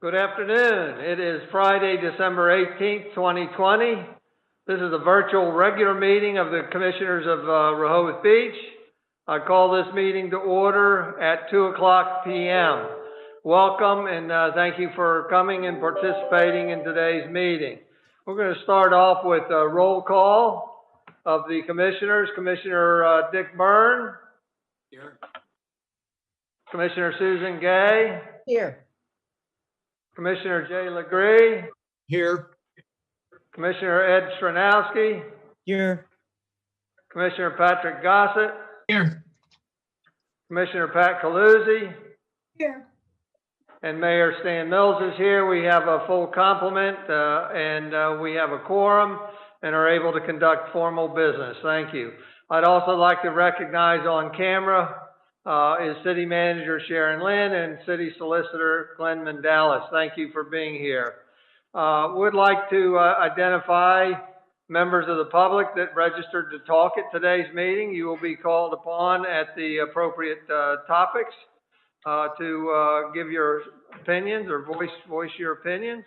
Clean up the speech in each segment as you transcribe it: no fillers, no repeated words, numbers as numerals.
Good afternoon. It is Friday, December 18th, 2020. This is a virtual regular meeting of the Commissioners of Rehoboth Beach. I call this meeting to order at 2:00 p.m. Welcome and thank you for coming and participating in today's meeting. We're going to start off with a roll call of the Commissioners. Commissioner Dick Byrne. Here. Commissioner Susan Gay. Here. Commissioner Jay Legree. Here. Commissioner Ed Stranowski. Here. Commissioner Patrick Gossett. Here. Commissioner Pat Caluzzi. Here. And Mayor Stan Mills is here. We have a full complement and we have a quorum and are able to conduct formal business. Thank you. I'd also like to recognize on camera is City Manager Sharon Lynn and City Solicitor Glenn Mandalis. Thank you for being here. Would like to identify members of the public that registered to talk at today's meeting. You will be called upon at the appropriate topics to give your opinions or voice your opinions.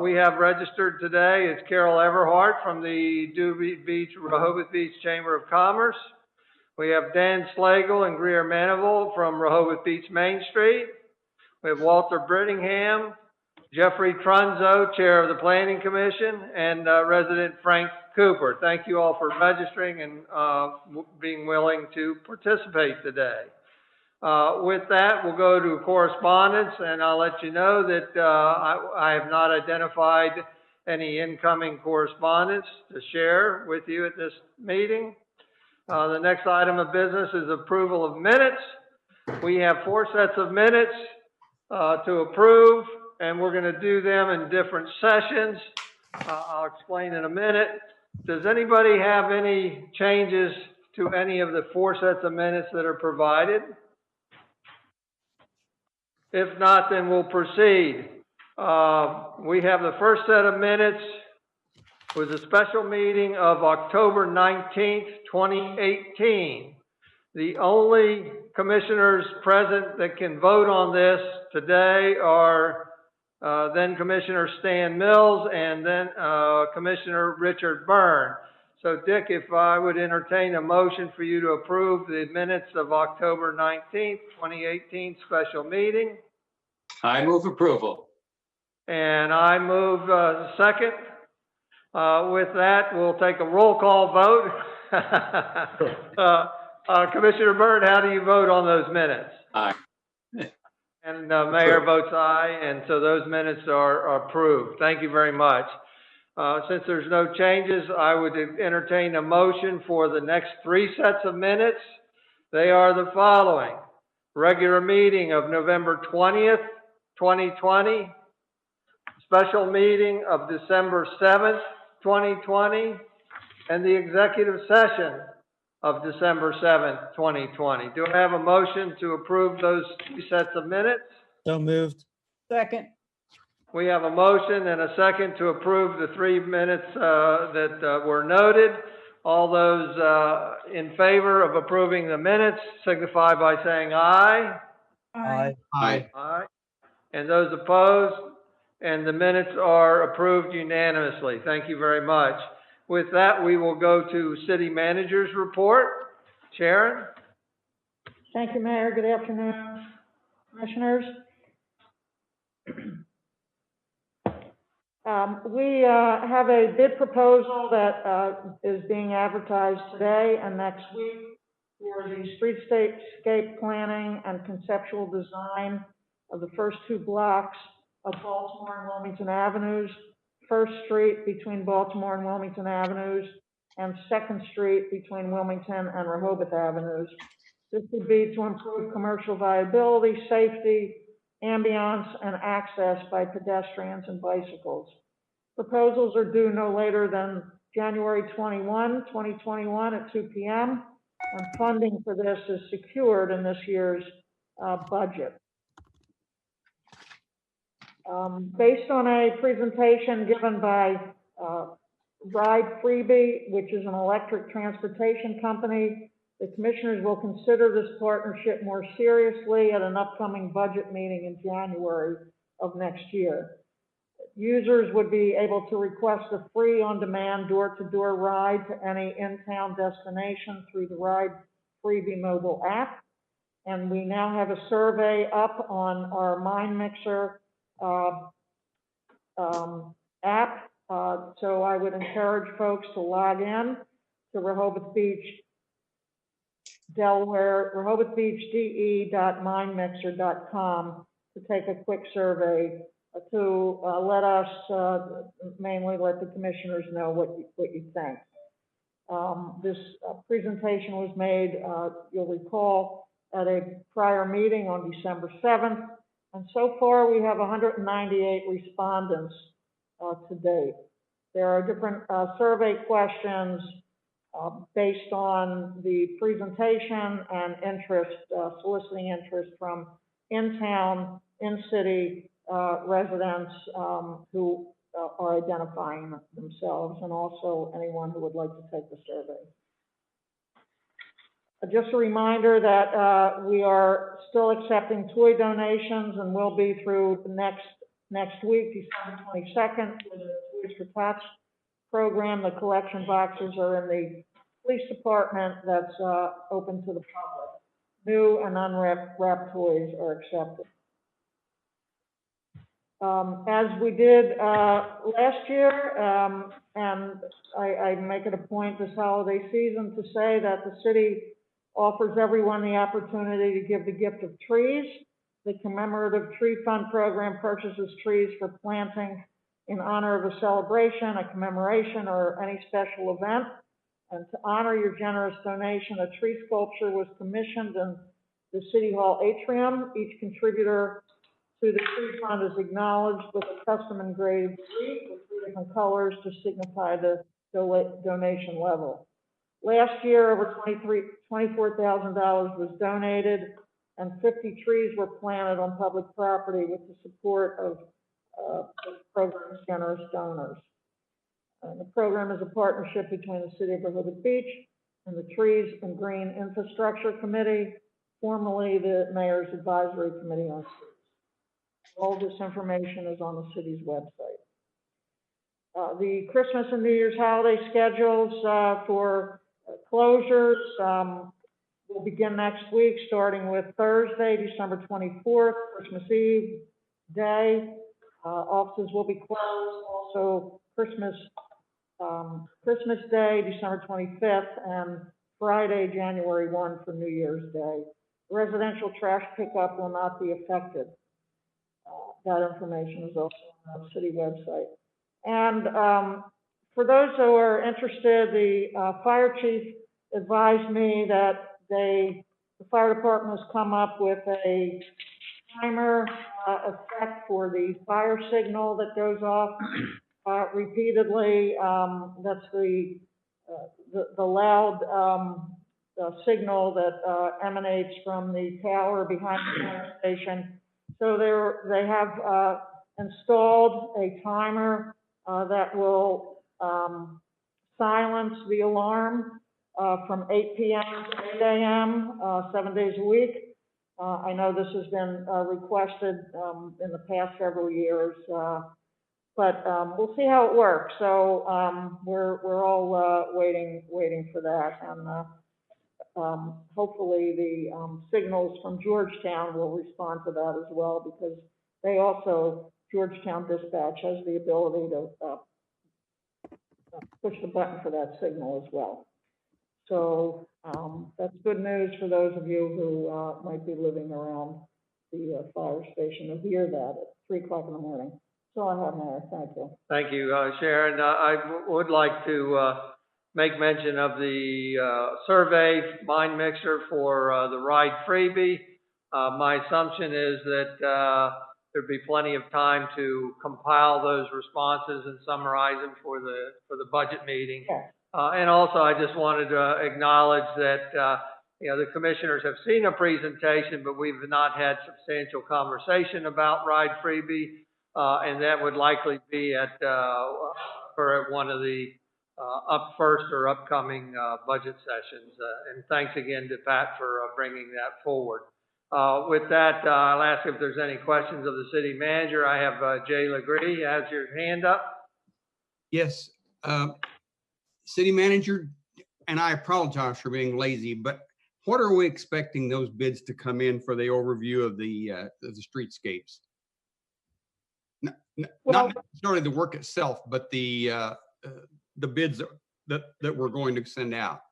We have registered today is Carol Everhart from the Rehoboth Beach Chamber of Commerce. We have Dan Slagle and Greer Manival from Rehoboth Beach Main Street. We have Walter Brittingham, Jeffrey Trunzo, Chair of the Planning Commission, and resident Frank Cooper. Thank you all for registering and being willing to participate today. With that, we'll go to correspondence, and I'll let you know that I have not identified any incoming correspondence to share with you at this meeting. The next item of business is approval of minutes. We have 4 sets of minutes to approve, and we're going to do them in different sessions. I'll explain in a minute. Does anybody have any changes to any of the 4 sets of minutes that are provided? If not, then we'll proceed. We have the first set of minutes was a special meeting of October 19th, 2018. The only commissioners present that can vote on this today are then Commissioner Stan Mills and then Commissioner Richard Byrne. So Dick, if I would entertain a motion for you to approve the minutes of October 19th, 2018 special meeting. I move approval. And I move second. With that, we'll take a roll call vote. Commissioner Byrne, how do you vote on those minutes? Aye. And Mayor votes aye, and so those minutes are approved. Thank you very much. Since there's no changes, I would entertain a motion for the next 3 sets of minutes. They are the following. Regular meeting of November 20th, 2020. Special meeting of December 7th, 2020. And the executive session of December 7th, 2020. Do I have a motion to approve those 2 sets of minutes? So moved. Second. We have a motion and a second to approve the 3 minutes that were noted. All those in favor of approving the minutes signify by saying aye. Aye. Aye. Aye. And those opposed? And the minutes are approved unanimously. Thank you very much. With that, we will go to City Manager's report. Sharon? Thank you, Mayor. Good afternoon, Commissioners. We have a bid proposal that is being advertised today and next week for the streetscape planning and conceptual design of the first 2 blocks of Baltimore and Wilmington Avenues, 1st Street between Baltimore and Wilmington Avenues, and 2nd Street between Wilmington and Rehoboth Avenues. This would be to improve commercial viability, safety, ambiance, and access by pedestrians and bicycles. Proposals are due no later than January 21, 2021 at 2 p.m., and funding for this is secured in this year's budget. Based on a presentation given by Ride Freebie, which is an electric transportation company, the Commissioners will consider this partnership more seriously at an upcoming budget meeting in January of next year. Users would be able to request a free on-demand door-to-door ride to any in-town destination through the Ride Freebie mobile app. And we now have a survey up on our Mind Mixer app. So I would encourage folks to log in to Rehoboth Beach, Delaware, rehobothbeachde.mindmixer.com to take a quick survey to let us, mainly let the commissioners know what you think. This presentation was made, you'll recall, at a prior meeting on December 7th, and so far we have 198 respondents to date. There are different survey questions based on the presentation and interest, soliciting interest from in-town, in-city residents who are identifying themselves, and also anyone who would like to take the survey. Just a reminder that we are still accepting toy donations and will be through next week, December 22nd, for the Toys for Tots program. The collection boxes are in the police department that's open to the public. New and unwrapped toys are accepted. As we did last year, and I make it a point this holiday season to say that the city offers everyone the opportunity to give the gift of trees. The Commemorative Tree Fund program purchases trees for planting in honor of a celebration, a commemoration, or any special event. And to honor your generous donation, a tree sculpture was commissioned in the City Hall atrium. Each contributor to the tree fund is acknowledged with a custom engraved tree with 3 different colors to signify the donation level. Last year, over $24,000 was donated, and 50 trees were planted on public property with the support of the program's generous donors. The program is a partnership between the City of Rehoboth Beach and the Trees and Green Infrastructure Committee, formerly the Mayor's Advisory Committee on Streets. All this information is on the city's website. The Christmas and New Year's holiday schedules for closures will begin next week, starting with Thursday, December 24th, Christmas Eve day. Offices will be closed. Also, Christmas Day, December 25th, and Friday, January 1 for New Year's Day. Residential trash pickup will not be affected. That information is also on the city website. And for those who are interested, the fire chief advised me that the fire department has come up with a timer effect for the fire signal that goes off repeatedly. That's the loud signal that emanates from the tower behind the fire station. So they have installed a timer that will silence the alarm from 8 p.m. to 8 a.m. 7 days a week. I know this has been requested in the past several years, but we'll see how it works. So we're all waiting for that, and hopefully the signals from Georgetown will respond to that as well, because they also, Georgetown Dispatch has the ability to push the button for that signal as well. So that's good news for those of you who might be living around the fire station to hear that at 3 o'clock in the morning. That's all I have, Mayor. Thank you. Thank you, Sharon. I would like to make mention of the survey, Mind Mixer, for the Ride Freebie. My assumption is that there'd be plenty of time to compile those responses and summarize them for the budget meeting. Yes. And also, I just wanted to acknowledge that the commissioners have seen a presentation, but we've not had substantial conversation about Ride Freebie, and that would likely be at one of the upcoming budget sessions. And thanks again to Pat for bringing that forward. With that, I'll ask if there's any questions of the city manager. I have Jay Legree has your hand up. Yes, city manager, and I apologize for being lazy, but what are we expecting those bids to come in for the overview of the streetscapes? Well- Not necessarily the work itself, but the bids that we're going to send out.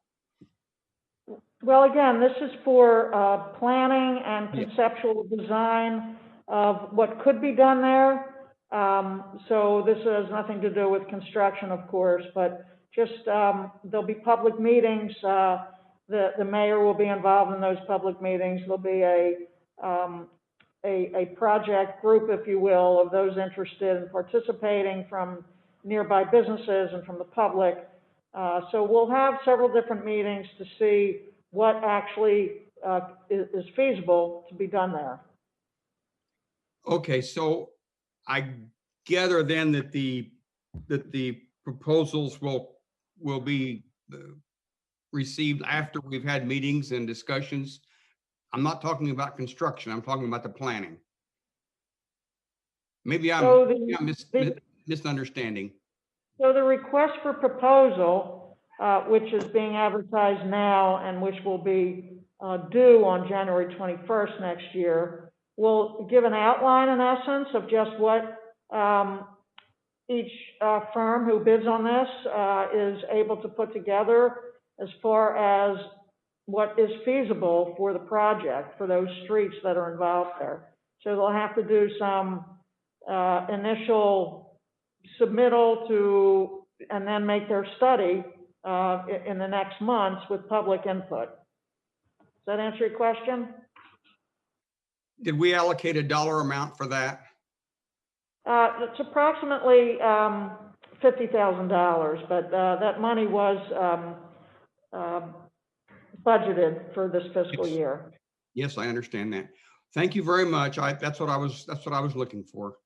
Well, again, this is for planning and Yeah. conceptual design of what could be done there. So this has nothing to do with construction, of course, but just there'll be public meetings. The mayor will be involved in those public meetings. There'll be a project group, if you will, of those interested in participating from nearby businesses and from the public. So we'll have several different meetings to see what actually is feasible to be done there. Okay, so I gather then that the proposals will be received after we've had meetings and discussions. I'm not talking about construction, I'm talking about the planning. Maybe So I'm misunderstanding. So the request for proposal, which is being advertised now and which will be due on January 21st next year, will give an outline in essence of just what each firm who bids on this is able to put together as far as what is feasible for the project, for those streets that are involved there. So they'll have to do some initial submittal to, and then make their study in the next months with public input. Does that answer your question? Did we allocate a dollar amount for that? It's approximately $50,000, but that money was budgeted for this fiscal year. Yes, I understand that. Thank you very much. That's what I was looking for.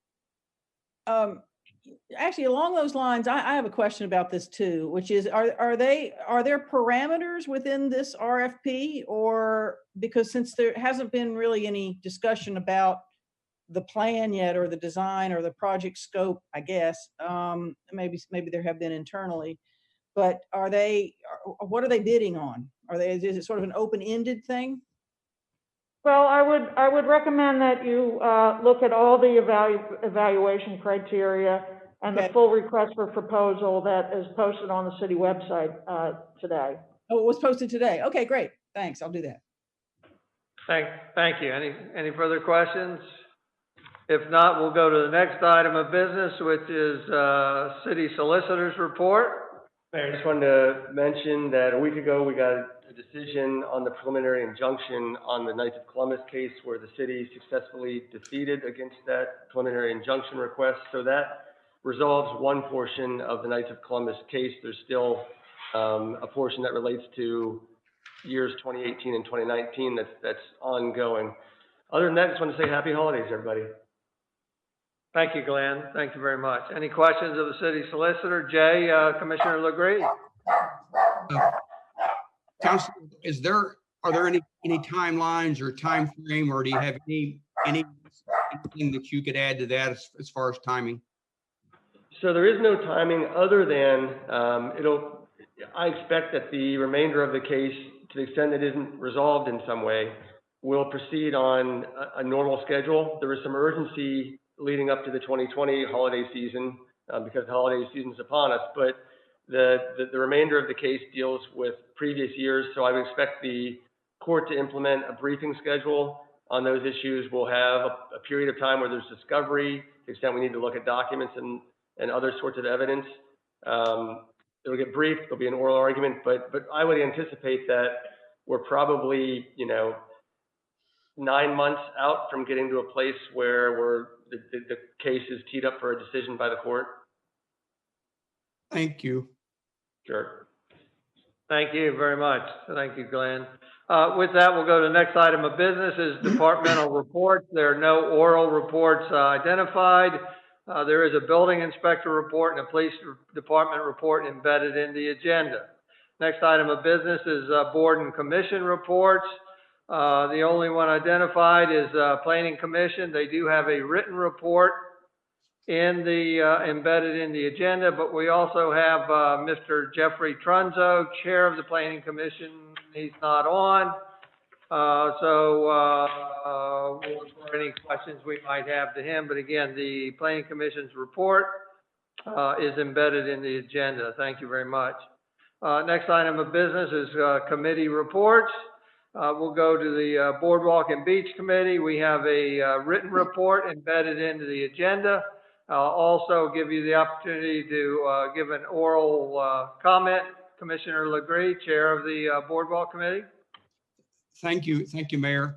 Actually, along those lines, I have a question about this too, which is, are there parameters within this RFP, or because since there hasn't been really any discussion about the plan yet, or the design, or the project scope, I guess, maybe there have been internally, but what are they bidding on? Is it sort of an open-ended thing? Well, I would recommend that you look at all the evaluation criteria and Okay. the full request for proposal that is posted on the city website today. Oh, it was posted today. Okay, great. Thanks. I'll do that. Thank you. Any further questions? If not, we'll go to the next item of business, which is city solicitor's report. Mayor, I just wanted to mention that a week ago, we got a decision on the preliminary injunction on the Knights of Columbus case where the city successfully defeated against that preliminary injunction request. So that resolves one portion of the Knights of Columbus case. There's still a portion that relates to years 2018 and 2019 that's ongoing. Other than that, I just want to say happy holidays, everybody. Thank you, Glenn. Thank you very much. Any questions of the city solicitor? Jay, Commissioner Legree? Council, are there any timelines or time frame, or do you have anything that you could add to that as far as timing? So there is no timing other than I expect that the remainder of the case, to the extent it isn't resolved in some way, will proceed on a normal schedule. There was some urgency leading up to the 2020 holiday season because the holiday season is upon us, but the remainder of the case deals with previous years. So I would expect the court to implement a briefing schedule on those issues. We'll have a period of time where there's discovery, to the extent we need to look at documents and other sorts of evidence. It'll get briefed, there'll be an oral argument, but I would anticipate that we're probably, 9 months out from getting to a place where the case is teed up for a decision by the court. Thank you. Sure. Thank you very much. Thank you, Glenn. With that, we'll go to the next item of business is departmental reports. There are no oral reports identified. There is a building inspector report and a police department report embedded in the agenda. Next item of business is board and commission reports. The only one identified is Planning Commission. They do have a written report in the, embedded in the agenda, but we also have Mr. Jeffrey Trunzo, Chair of the Planning Commission. He's not on. We'll look for any questions we might have to him. But again, the Planning Commission's report is embedded in the agenda. Thank you very much. Next item of business is committee reports. We'll go to the Boardwalk and Beach Committee. We have a written report embedded into the agenda. I'll also give you the opportunity to give an oral comment. Commissioner Legree, Chair of the Boardwalk Committee. Thank you, Mayor.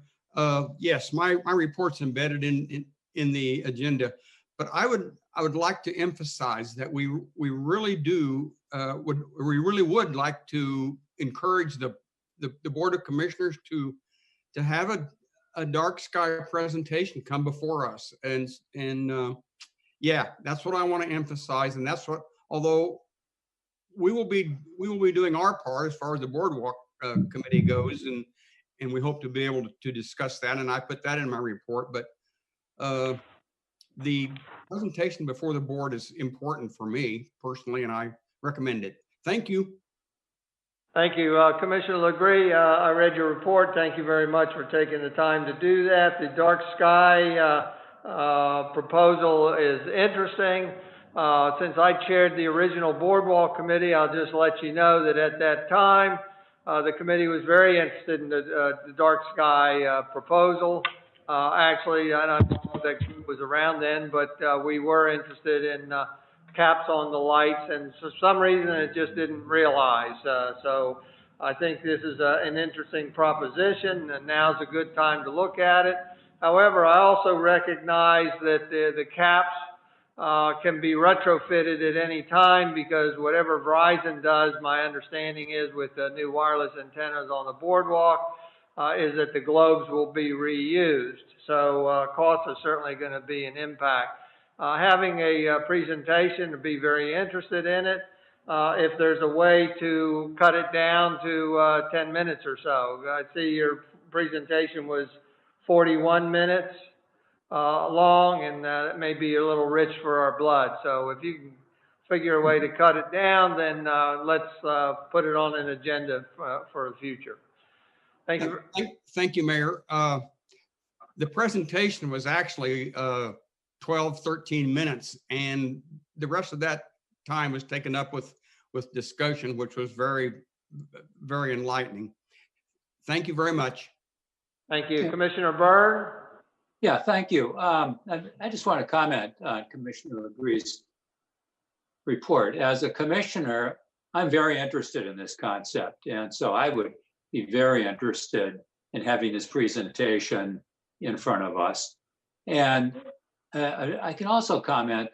Yes, my report's embedded in the agenda, but I would like to emphasize that we really would like to encourage the Board of Commissioners to have a dark sky presentation come before us, and yeah, that's what I want to emphasize, and that's what, although we will be doing our part as far as the Boardwalk Committee goes, and we hope to be able to discuss that, and I put that in my report, but the presentation before the board is important for me personally, and I recommend it. Thank you. Thank you. Commissioner Legree, I read your report. Thank you very much for taking the time to do that. The dark sky proposal is interesting. Since I chaired the original Boardwalk Committee, I'll just let you know that at that time, the committee was very interested in the dark sky proposal. Actually, I don't know if that group was around then, but we were interested in caps on the lights, and for some reason it just didn't realize. So I think this is an interesting proposition, and now's a good time to look at it. However, I also recognize that the caps can be retrofitted at any time, because whatever Verizon does, my understanding is with the new wireless antennas on the Boardwalk, is that the globes will be reused. So costs are certainly going to be an impact. Having a presentation, to be very interested in it. If there's a way to cut it down to 10 minutes or so. I see your presentation was 41 minutes long, and it may be a little rich for our blood. So if you can figure a way to cut it down, then let's put it on an agenda for the future. Thank you. Thank you, Mayor. The presentation was actually 12, 13 minutes, and the rest of that time was taken up with discussion, which was very, very enlightening. Thank you very much. Thank you. Commissioner Byrne? Yeah, thank you. I just want to comment on Commissioner Legree's report. As a commissioner, I'm very interested in this concept, and so I would be very interested in having this presentation in front of us. And I can also comment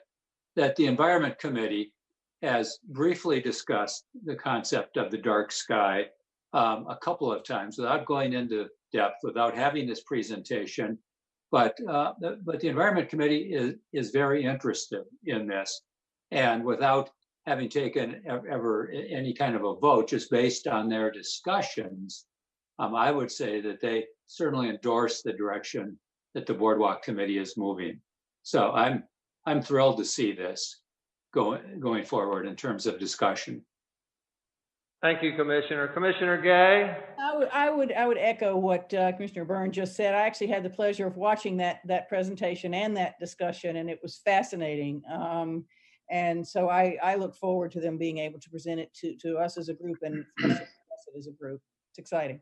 that the Environment Committee has briefly discussed the concept of the dark sky a couple of times without going into depth, without having this presentation. But the Environment Committee is very interested in this, and without having taken ever any kind of a vote, just based on their discussions, I would say that they certainly endorse the direction that the Boardwalk Committee is moving. So I'm thrilled to see this going forward in terms of discussion. Thank you, Commissioner. Commissioner Gay? I would echo what Commissioner Byrne just said. I actually had the pleasure of watching that presentation and that discussion, and it was fascinating. And so I look forward to them being able to present it to us as a group and discuss it as a group. It's exciting.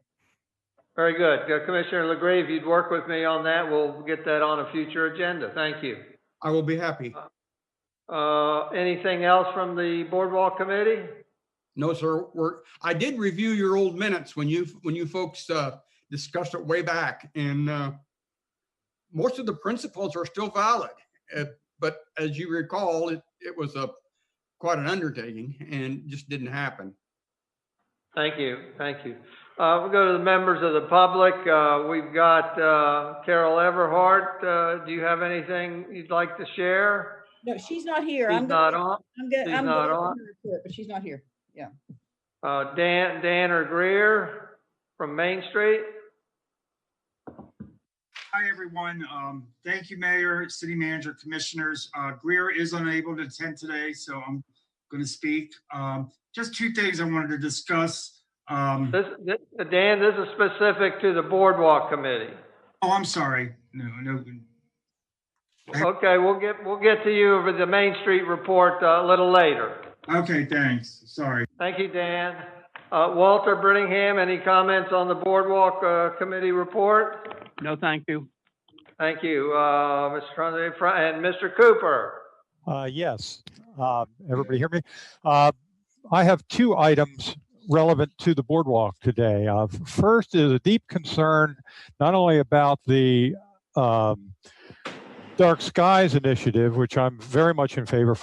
Very good. Commissioner Legree, if you'd work with me on that, we'll get that on a future agenda. Thank you. I will be happy. Anything else from the Boardwalk Committee? No, sir. I did review your old minutes when you folks discussed it way back, and most of the principles are still valid. But as you recall, it was quite an undertaking and just didn't happen. Thank you. Thank you. We'll go to the members of the public. We've got Carol Everhart. Do you have anything you'd like to share? No, she's not here. She's not on. I'm not on. Report, but she's not here. Yeah. Dan or Greer from Main Street. Hi, everyone. Thank you, Mayor, City Manager, Commissioners. Greer is unable to attend today, so I'm going to speak. Just two things I wanted to discuss. Dan, this is specific to the Boardwalk Committee. Oh, I'm sorry. No. Okay, we'll get to you over the Main Street report a little later. Okay, thanks. Sorry. Thank you, Dan. Walter Brittingham, any comments on the Boardwalk Committee report? No, thank you. Thank you, Mr. Trunze, and Mr. Cooper. Yes, everybody hear me? I have two items relevant to the Boardwalk today. First is a deep concern, not only about the Dark Skies initiative, which I'm very much in favor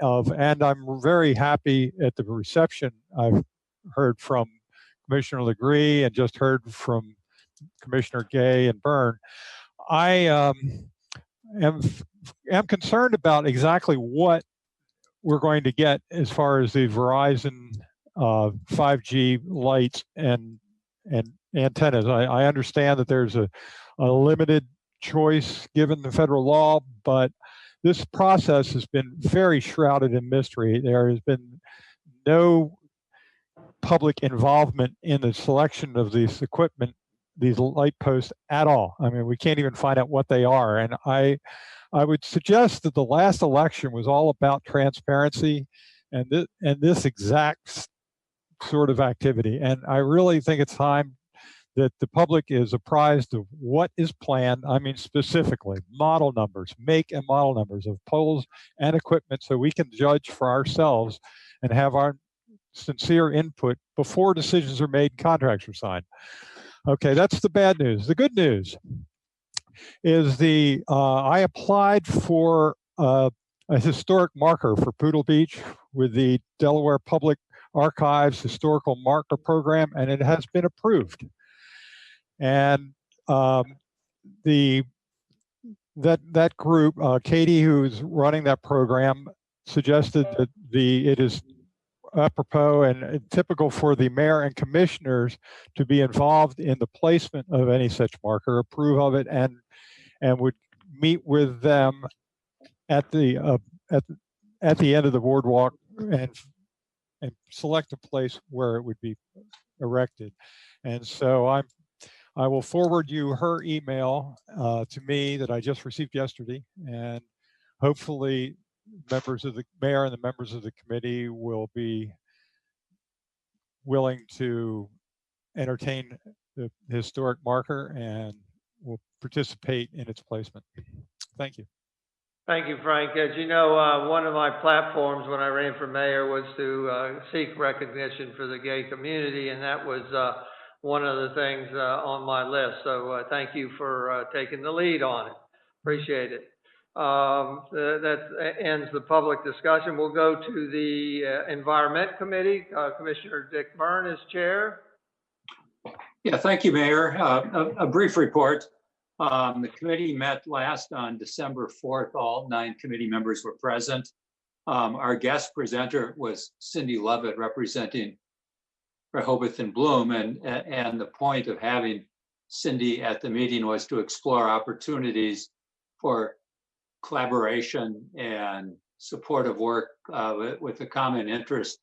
of, and I'm very happy at the reception I've heard from Commissioner Legree and just heard from Commissioner Gay and Byrne. I am concerned about exactly what we're going to get as far as the Verizon 5G lights and antennas. I understand that there's a limited choice given the federal law, but this process has been very shrouded in mystery. There has been no public involvement in the selection of this equipment, these light posts at all. I mean, we can't even find out what they are. And I would suggest that the last election was all about transparency and this exact sort of activity. And I really think it's time that the public is apprised of what is planned. I mean, specifically model numbers, make and model numbers of poles and equipment, so we can judge for ourselves and have our sincere input before decisions are made and contracts are signed. Okay, that's the bad news. The good news is I applied for a historic marker for Poodle Beach with the Delaware Public Archives Historical Marker Program, and it has been approved. And that group, Katie, who's running that program, suggested that it is apropos and typical for the mayor and commissioners to be involved in the placement of any such marker, approve of it, and would meet with them at the end of the boardwalk and select a place where it would be erected. And so I will forward you her email to me that I just received yesterday, and hopefully members of the mayor and the members of the committee will be willing to entertain the historic marker and will participate in its placement. Thank you. Thank you, Frank. As you know, one of my platforms when I ran for mayor was to seek recognition for the gay community, and that was one of the things on my list. So thank you for taking the lead on it. Appreciate it. That ends the public discussion. We'll go to the Environment Committee. Commissioner Dick Byrne is chair. Yeah, thank you, Mayor. A brief report. The committee met last on December 4th. All 9 committee members were present. Our guest presenter was Cindy Lovett, representing Rehoboth and Bloom, and the point of having Cindy at the meeting was to explore opportunities for collaboration and supportive work with the common interest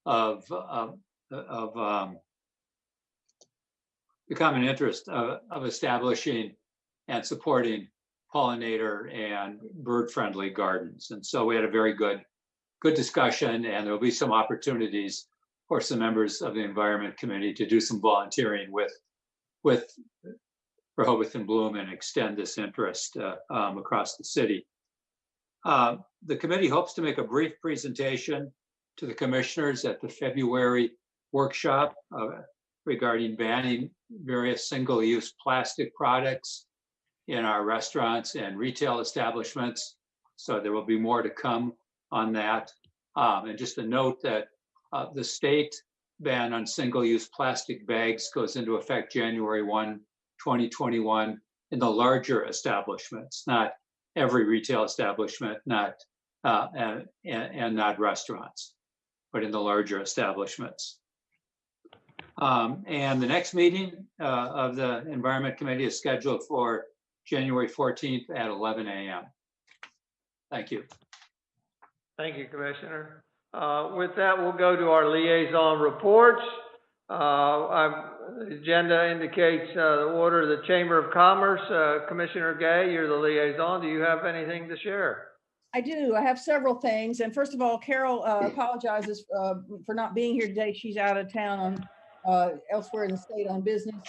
of establishing and supporting pollinator and bird-friendly gardens. And so we had a very good discussion, and there'll be some opportunities for some members of the Environment Committee to do some volunteering with Rehoboth and Bloom and extend this interest across the city. The committee hopes to make a brief presentation to the commissioners at the February workshop regarding banning various single-use plastic products in our restaurants and retail establishments. So there will be more to come on that. And just a note that the state ban on single-use plastic bags goes into effect January 1, 2021 in the larger establishments, not every retail establishment, and not restaurants, but in the larger establishments. And the next meeting of the Environment Committee is scheduled for January 14th at 11 a.m. Thank you. Thank you, Commissioner. With that, we'll go to our liaison reports. The agenda indicates the order of the Chamber of Commerce. Commissioner Gay, you're the liaison. Do you have anything to share? I do. I have several things. And first of all, Carol apologizes for not being here today. She's out of town on elsewhere in the state on business.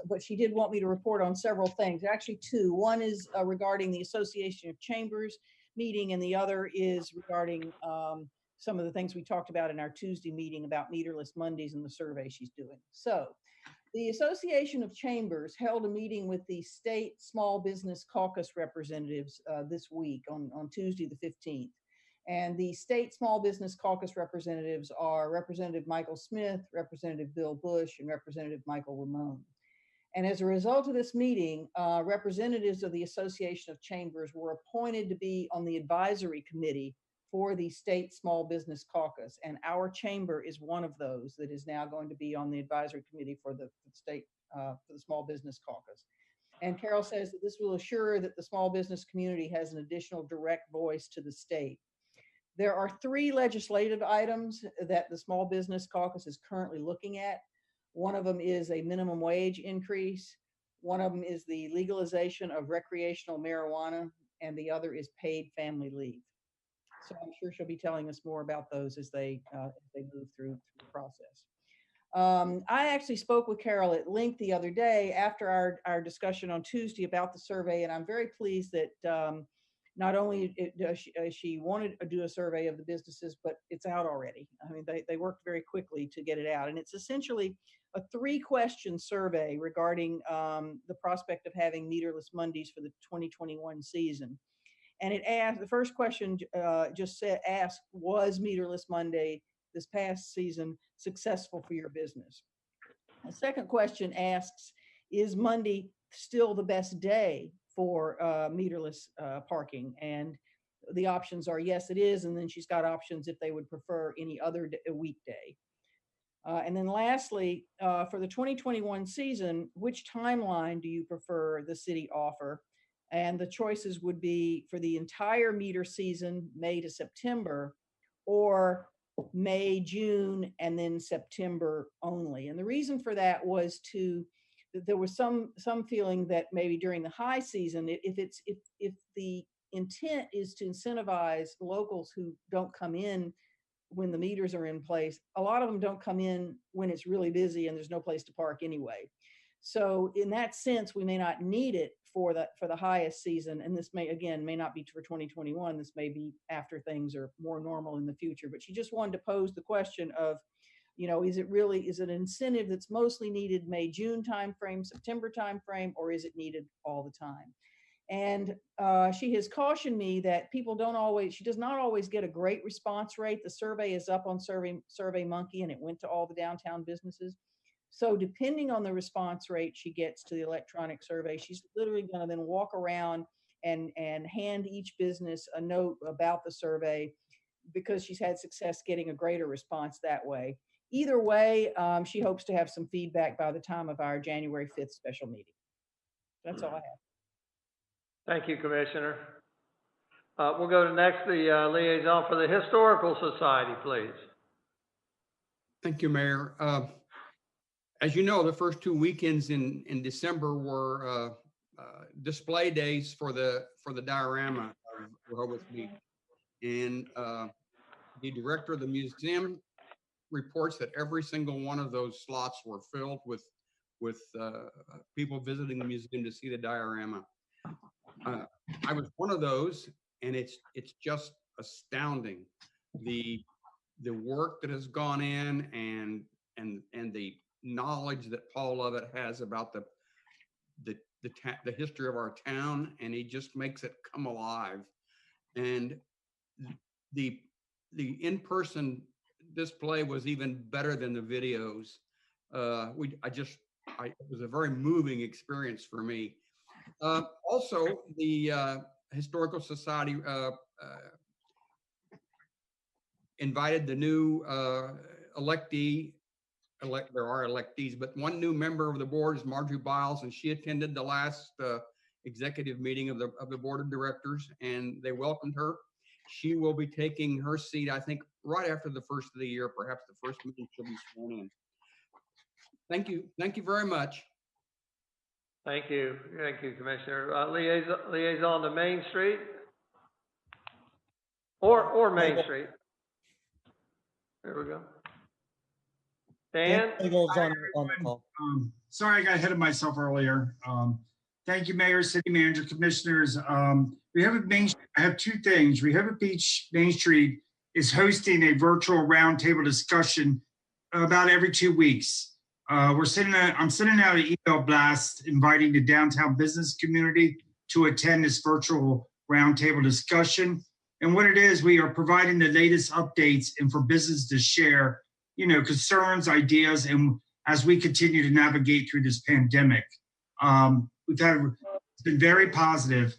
But she did want me to report on several things. Actually, two. One is regarding the Association of Chambers meeting, and the other is regarding some of the things we talked about in our Tuesday meeting about meterless Mondays and the survey she's doing. So the Association of Chambers held a meeting with the state small business caucus representatives this week on Tuesday the 15th. And the state small business caucus representatives are Representative Michael Smith, Representative Bill Bush, and Representative Michael Ramone. And as a result of this meeting, representatives of the Association of Chambers were appointed to be on the advisory committee for the state small business caucus. And our chamber is one of those that is now going to be on the advisory committee for the state, for the small business caucus. And Carol says that this will assure that the small business community has an additional direct voice to the state. There are 3 legislative items that the small business caucus is currently looking at. One of them is a minimum wage increase. One of them is the legalization of recreational marijuana, and the other is paid family leave. So I'm sure she'll be telling us more about those as they move through the process. I actually spoke with Carol at length the other day after our discussion on Tuesday about the survey, and I'm very pleased that not only she wanted to do a survey of the businesses, but it's out already. I mean, they worked very quickly to get it out, and it's essentially a 3-question survey regarding the prospect of having meterless Mondays for the 2021 season. And it asked, the first question asked, was meterless Monday this past season successful for your business? The second question asks, is Monday still the best day for meterless parking? And the options are yes, it is. And then she's got options if they would prefer any other weekday. And then lastly, for the 2021 season, which timeline do you prefer the city offer? And the choices would be for the entire meter season, May to September, or May, June, and then September only. And the reason for that was there was some feeling that maybe during the high season, if the intent is to incentivize locals who don't come in when the meters are in place, a lot of them don't come in when it's really busy and there's no place to park anyway. So in that sense, we may not need it for the highest season. And this may not be for 2021. This may be after things are more normal in the future. But she just wanted to pose the question of, is it an incentive that's mostly needed May, June timeframe, September timeframe, or is it needed all the time? And she has cautioned me that she does not always get a great response rate. The survey is up on SurveyMonkey, and it went to all the downtown businesses. So depending on the response rate she gets to the electronic survey, she's literally going to then walk around and hand each business a note about the survey, because she's had success getting a greater response that way. Either way, she hopes to have some feedback by the time of our January 5th special meeting. That's all I have. Thank you, Commissioner. We'll go to next, the liaison for the Historical Society, please. Thank you, Mayor. As you know, the first 2 weekends in December were display days for the diorama of Rehoboth Beach. And the director of the museum reports that every single one of those slots were filled with people visiting the museum to see the diorama. I was one of those, and it's just astounding the work that has gone in and the knowledge that Paul Lovett has about the history of our town, and he just makes it come alive. And the in-person display was even better than the videos. It was a very moving experience for me. Also, the Historical Society invited the new electee. There are electees, but one new member of the board is Marjorie Biles, and she attended the last executive meeting of the board of directors, and they welcomed her. She will be taking her seat, I think, right after the first of the year, perhaps the first meeting she'll be sworn in. Thank you. Thank you very much. Thank you, Commissioner. Liaison to Main Street? Or Main Street? There we go. Dan? Eagles on the call. Sorry, I got ahead of myself earlier. Thank you, Mayor, City Manager, Commissioners. I have two things. Rehoboth Beach Main Street is hosting a virtual roundtable discussion about every 2 weeks. I'm sending out an email blast inviting the downtown business community to attend this virtual roundtable discussion. And what it is, we are providing the latest updates and for business to share, concerns, ideas, and as we continue to navigate through this pandemic. It's been very positive.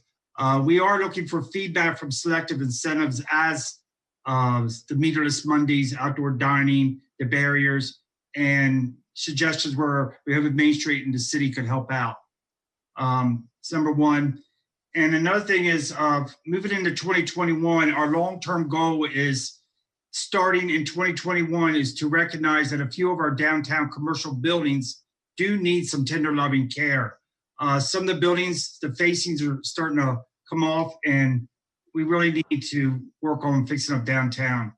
We are looking for feedback from selective incentives as the meterless Mondays, outdoor dining, the barriers, and suggestions where we have a Main Street and the city could help out. It's number one. And another thing is moving into 2021, our long-term goal is starting in 2021 is to recognize that a few of our downtown commercial buildings do need some tender loving care. Some of the buildings, the facings are starting to come off, and we really need to work on fixing up downtown.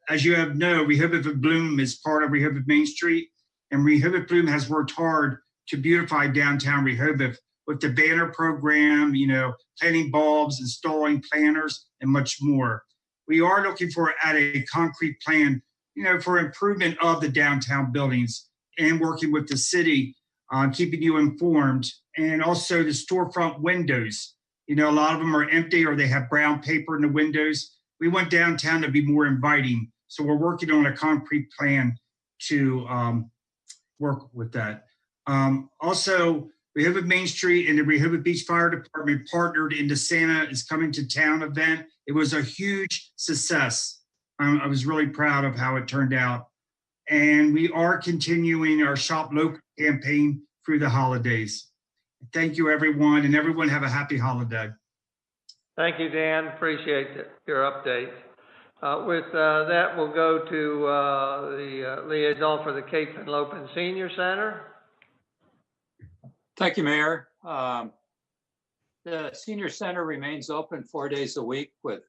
As you know, Rehoboth Bloom is part of Rehoboth Main Street, and Rehoboth Bloom has worked hard to beautify downtown Rehoboth with the banner program, planting bulbs, installing planters, and much more. We are looking for a concrete plan, for improvement of the downtown buildings and working with the city on keeping you informed. And also the storefront windows. A lot of them are empty or they have brown paper in the windows. We want downtown to be more inviting. So we're working on a concrete plan to work with that. Also, Rehoboth Main Street and the Rehoboth Beach Fire Department partnered in the Santa is Coming to Town event. It was a huge success. I was really proud of how it turned out. And we are continuing our Shop Local campaign through the holidays. Thank you, everyone, and everyone have a happy holiday. Thank you, Dan. Appreciate your update. With that, we'll go to the liaison for the Cape Henlopen Senior Center. Thank you, Mayor. The Senior Center remains open 4 days a week with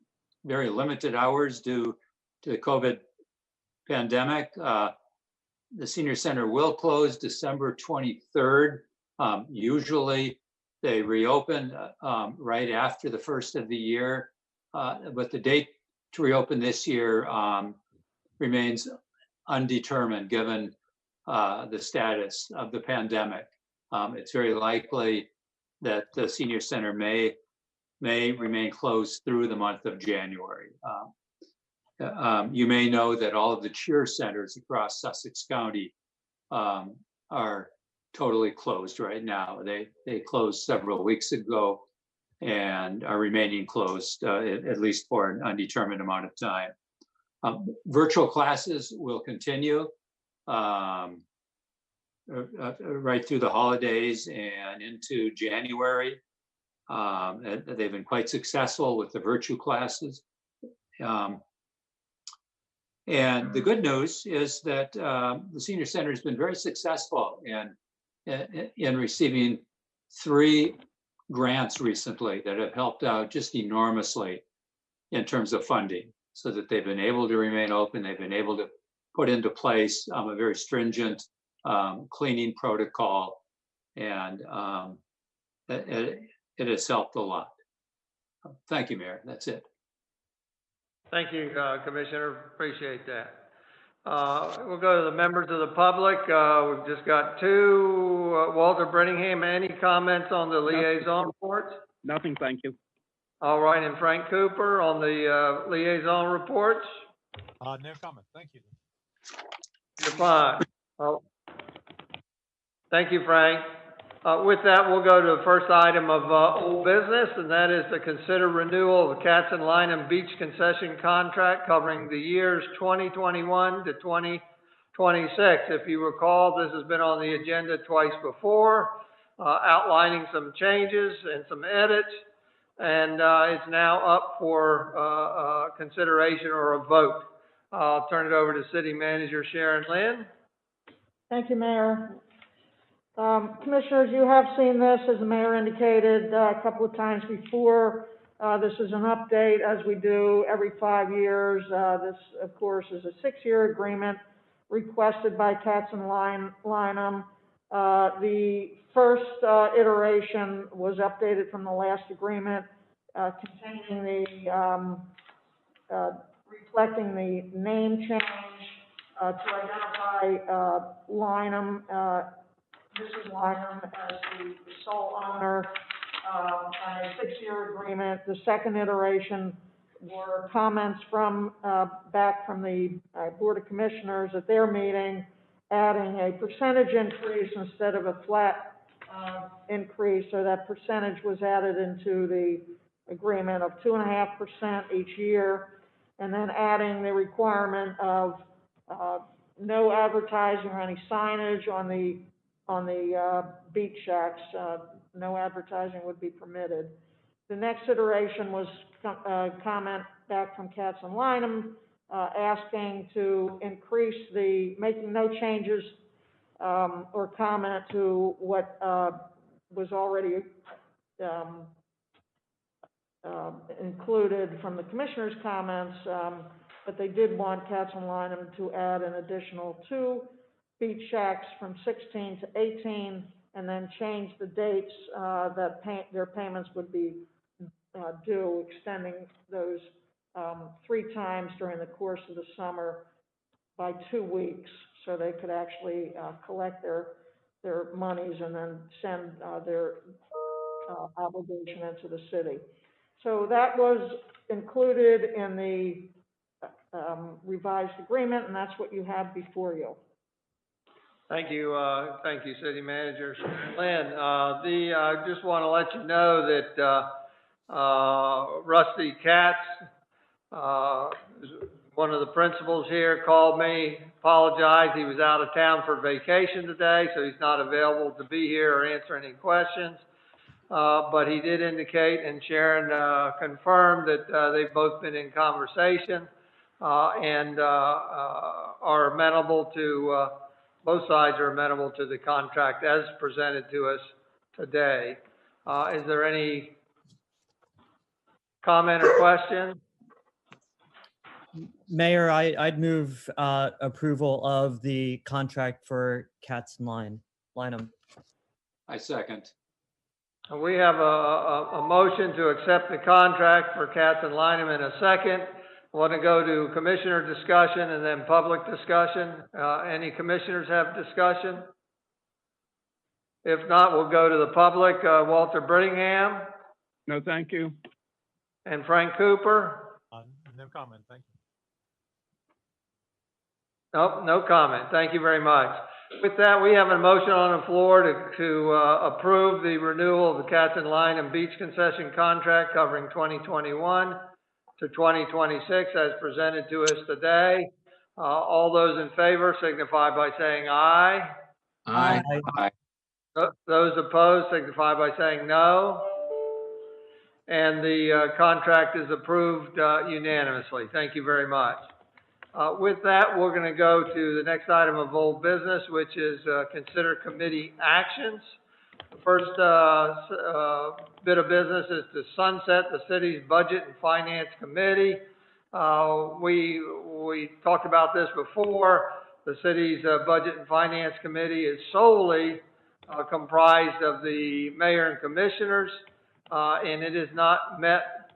very limited hours due to the COVID pandemic. The Senior Center will close December 23rd. Usually they reopen right after the first of the year, but the date to reopen this year remains undetermined given the status of the pandemic. It's very likely that the Senior Center may remain closed through the month of January. You may know that all of the cheer centers across Sussex County are totally closed right now. They closed several weeks ago and are remaining closed at least for an undetermined amount of time. Virtual classes will continue right through the holidays and into January. They've been quite successful with the virtual classes. And the good news is that the Senior Center has been very successful in receiving 3 grants recently that have helped out just enormously in terms of funding, so that they've been able to remain open. They've been able to put into place a very stringent cleaning protocol, and it has helped a lot. Thank you, Mayor. That's it. Thank you, Commissioner. Appreciate that. We'll go to the members of the public. We've just got 2. Walter Brenningham, any comments on the liaison reports? Nothing, thank you. All right, and Frank Cooper on the liaison reports? No comment. Thank you. You're fine. Thank you, Frank. With that, we'll go to the first item of old business, and that is to consider renewal of the Lynam Beach concession contract covering the years 2021 to 2026. If you recall, this has been on the agenda twice before. outlining some changes and some edits. And it's now up for consideration or a vote. I'll turn it over to City Manager Sharon Lynn. Thank you, Mayor. Commissioners, you have seen this, as the mayor indicated, a couple of times before. This is an update, as we do every 5 years. This, of course, is a 6-year agreement requested by Katz and Lynam. The first iteration was updated from the last agreement, containing the reflecting the name change to identify Lynam, Mrs. Lynam as the sole owner, and a 6-year agreement. The second iteration were comments from back from the Board of Commissioners at their meeting, adding a percentage increase instead of a flat increase. So that percentage was added into the agreement of 2.5% each year, and then adding the requirement of no advertising or any signage on the beach shacks. No advertising would be permitted. The next iteration was comment back from Katz and Lynam, asking to increase making no changes or comment to what was already included from the commissioners' comments, but they did want Katz and Lynam to add an additional 2 beach shacks from 16 to 18, and then change the dates that their payments would be due, extending those 3 times during the course of the summer by 2 weeks, so they could actually collect their monies and then send their obligation into the city. So that was included in the revised agreement, and that's what you have before you. Thank you, City Manager Lynn. I just want to let you know that Rusty Katz, one of the principals here, called me, apologized. He was out of town for vacation today, so he's not available to be here or answer any questions. But he did indicate, and Sharon confirmed, that they've both been in conversation and are amenable to, both sides are amenable to the contract as presented to us today. Is there any comment or question? Mayor, I'd move approval of the contract for Katz and Lynam. I second. We have a motion to accept the contract for Katz and Lynam in a second. I want to go to commissioner discussion and then public discussion. Any commissioners have discussion? If not, we'll go to the public. Walter Brittingham No, thank you. and Frank Cooper. No comment, thank you. Nope, no comment. Thank you very much. With that, we have a motion on the floor to approve the renewal of the Katz and Lynam Beach Concession Contract covering 2021 to 2026 as presented to us today. All those in favor signify by saying aye. Aye. Those opposed signify by saying no. And the contract is approved unanimously. Thank you very much. With that, we're going to go to the next item of old business, which is consider committee actions. The first bit of business is to sunset the city's Budget and Finance Committee. We talked about this before. The city's Budget and Finance Committee is solely comprised of the mayor and commissioners, and it is not met,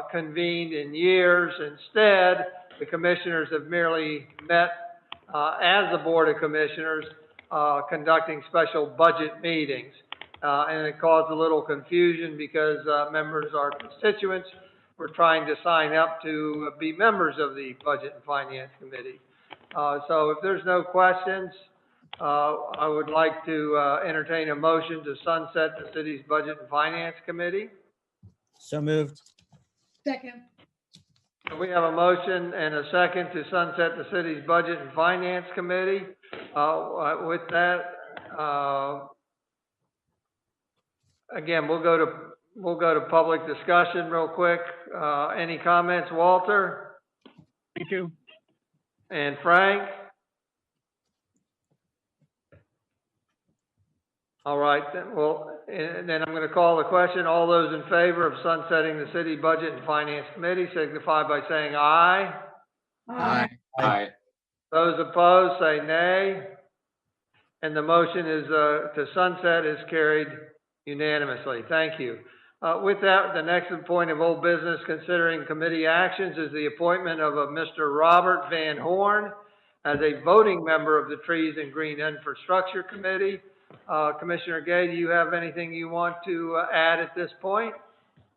convened in years. Instead, the commissioners have merely met as a board of commissioners, conducting special budget meetings. And it caused a little confusion because members, our constituents, were trying to sign up to be members of the Budget and Finance Committee. So if there's no questions, I would like to entertain a motion to sunset the city's Budget and Finance Committee. So moved. Second. We have a motion and a second to sunset the city's Budget and Finance Committee. With that, again, we'll go to public discussion real quick. Any comments, Walter Thank you. and Frank? All right, then, well, and then I'm going to call the question. All those in favor of sunsetting the City Budget and Finance Committee signify by saying aye. Aye. Those opposed, say nay. And the motion is, to sunset is carried unanimously. Thank you. With that, the next point of old business considering committee actions is the appointment of Mr. Robert Van Horn as a voting member of the Trees and Green Infrastructure Committee. Commissioner Gay, do you have anything you want to add at this point?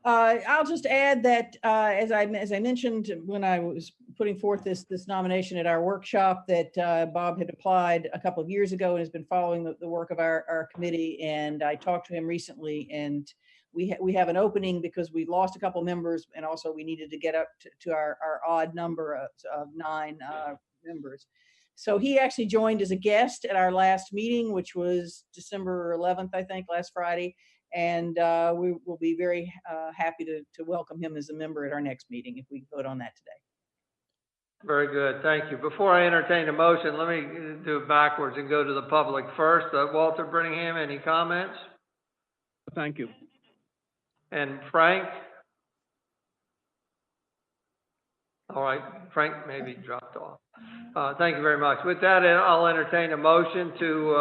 I'll just add that, as I mentioned when I was putting forth this nomination at our workshop, that Bob had applied a couple of years ago and has been following the work of our committee. And I talked to him recently, and we have an opening because we lost a couple members, and also we needed to get up to our odd number of 9 members. So he actually joined as a guest at our last meeting, which was December 11th, I think, last Friday. And we will be very happy to welcome him as a member at our next meeting if we vote on that today. Very good, thank you. Before I entertain a motion, let me do it backwards and go to the public first. Walter Brittingham, any comments? Thank you. And Frank? All right, Frank maybe dropped off. Thank you very much. With that, I'll entertain a motion to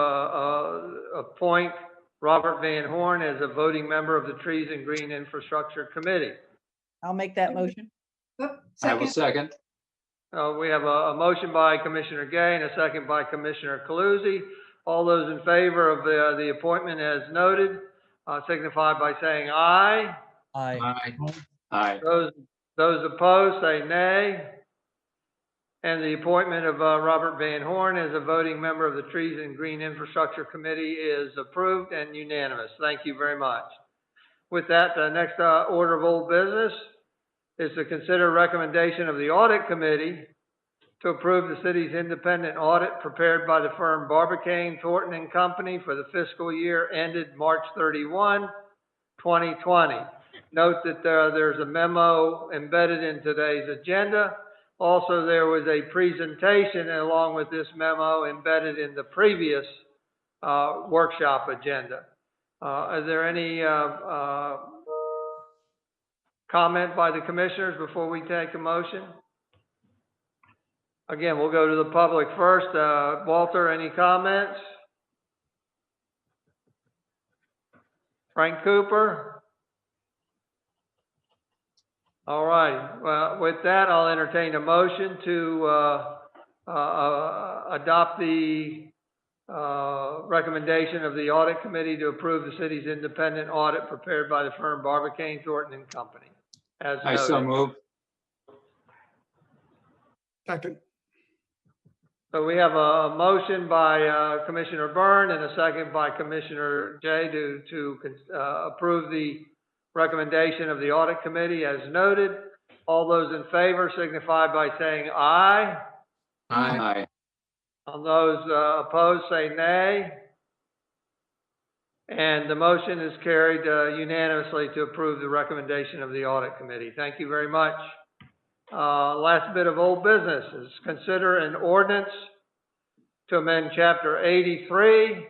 appoint Robert Van Horn as a voting member of the Trees and Green Infrastructure Committee. I'll make that motion. I will second. We have a motion by Commissioner Gay and a second by Commissioner Coluzzi. All those in favor of the appointment as noted, signify by saying aye. Aye. Aye. Those opposed, say nay. And the appointment of Robert Van Horn as a voting member of the Trees and Green Infrastructure Committee is approved and unanimous. Thank you very much. With that, the next order of old business is to consider recommendation of the Audit Committee to approve the city's independent audit prepared by the firm Barbicane, Thornton and Company for the fiscal year ended March 31, 2020. Note that there's a memo embedded in today's agenda. Also, there was a presentation along with this memo embedded in the previous workshop agenda. Is there any comment by the commissioners before we take a motion? Again, we'll go to the public first. Walter, any comments? Frank Cooper? All right. Well, with that, I'll entertain a motion to adopt the recommendation of the Audit Committee to approve the city's independent audit prepared by the firm Barbicane, Thornton and Company. As I so noted. move. Second. So we have a motion by Commissioner Byrne and a second by Commissioner Jay to approve the recommendation of the Audit Committee as noted. All those in favor signify by saying aye. Aye. On those opposed, say nay. And the motion is carried unanimously to approve the recommendation of the Audit Committee. Thank you very much. Last bit of old business is consider an ordinance to amend Chapter 83,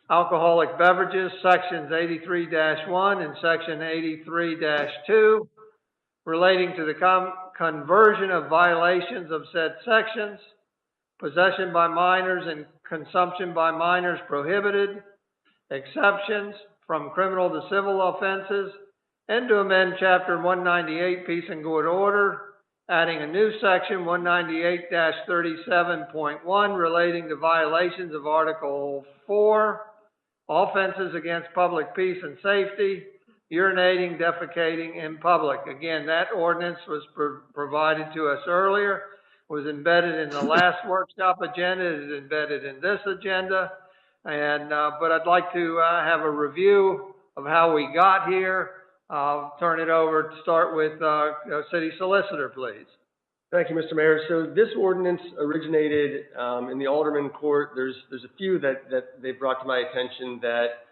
Alcoholic Beverages, Sections 83-1 and Section 83-2, relating to the conversion of violations of said sections, possession by minors and consumption by minors prohibited, exceptions from criminal to civil offenses, and to amend Chapter 198, Peace and Good Order, adding a new section 198-37.1 relating to violations of Article 4, offenses against public peace and safety, urinating, defecating in public. Again, that ordinance was provided to us earlier, was embedded in the last workshop agenda, it is embedded in this agenda. And but I'd like to have a review of how we got here. I'll turn it over to start with City Solicitor, please. Thank you, Mr. Mayor. So this ordinance originated in the Alderman Court. There's a few that they brought to my attention that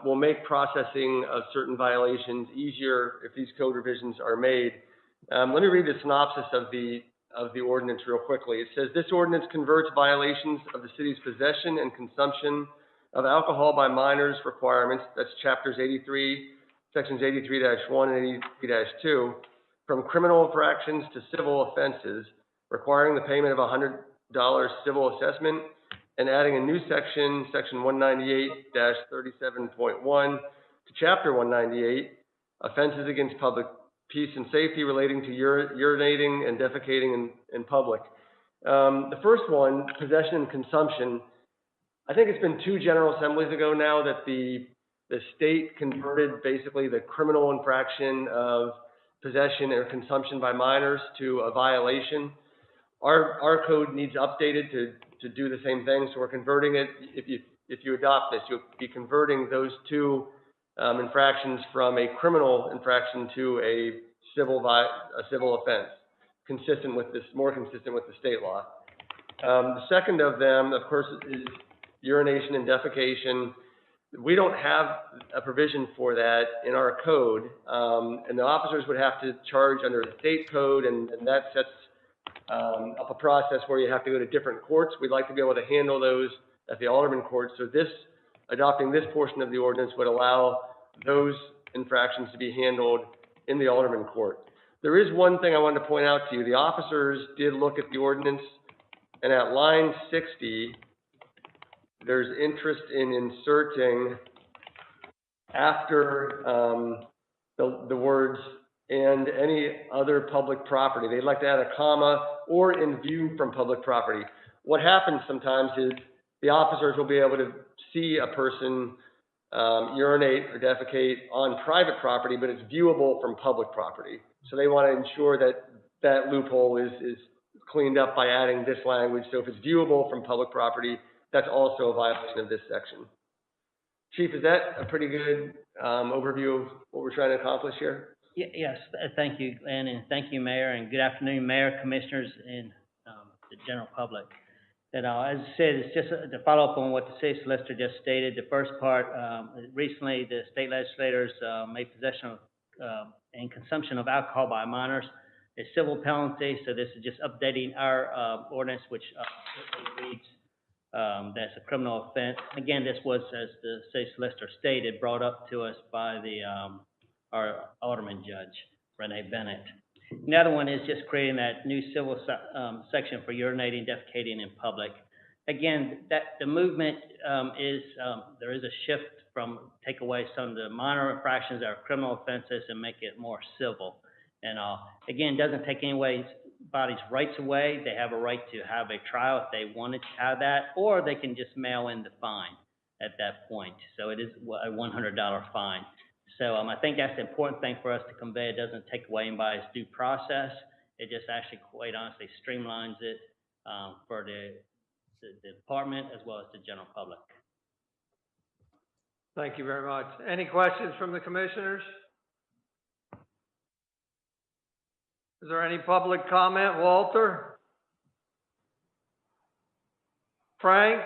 will make processing of certain violations easier if these code revisions are made. Let me read the synopsis of the ordinance real quickly. It says, this ordinance converts violations of the city's possession and consumption of alcohol by minors requirements, that's chapters 83, sections 83-1 and 83-2, from criminal infractions to civil offenses, requiring the payment of a $100 civil assessment, and adding a new section, section 198-37.1 to chapter 198, offenses against public peace and safety relating to urinating and defecating in public. The first one, possession and consumption, I think it's been 2 General Assemblies ago now that the state converted basically the criminal infraction of possession or consumption by minors to a violation. Our code needs updated to do the same thing, so we're converting it. If you adopt this, you'll be converting those 2 infractions from a criminal infraction to a civil offense, more consistent with the state law. The second of them, of course, is urination and defecation. We don't have a provision for that in our code, and the officers would have to charge under the state code, and that sets up a process where you have to go to different courts. We'd like to be able to handle those at the Alderman court. So adopting this portion of the ordinance would allow those infractions to be handled in the Alderman court. There is one thing I wanted to point out to you. The officers did look at the ordinance, and at line 60, there's interest in inserting after the words and any other public property. They'd like to add a comma or in view from public property. What happens sometimes is the officers will be able to see a person urinate or defecate on private property, but it's viewable from public property. So they want to ensure that that loophole is cleaned up by adding this language. So if it's viewable from public property, that's also a violation of this section. Chief, is that a pretty good overview of what we're trying to accomplish here? Yes, thank you, Glenn, and thank you, Mayor, and good afternoon, Mayor, Commissioners, and the general public. As I said, it's just to follow up on what the City Solicitor just stated. The first part, recently the state legislators made possession of and consumption of alcohol by minors a civil penalty. So this is just updating our ordinance, which reads that's a criminal offense. Again, this was, as the City Solicitor stated, brought up to us by our Alderman Judge, Renee Bennett. The other one is just creating that new civil section for urinating, defecating in public. Again, the movement there is a shift from take away some of the minor infractions that are criminal offenses and make it more civil. And again, doesn't take anybody's rights away. They have a right to have a trial if they wanted to have that, or they can just mail in the fine at that point. So it is a $100 fine. So I think that's the important thing for us to convey. It doesn't take away anybody's due process. It just actually, quite honestly, streamlines it for the department as well as the general public. Thank you very much. Any questions from the commissioners? Is there any public comment? Walter? Frank?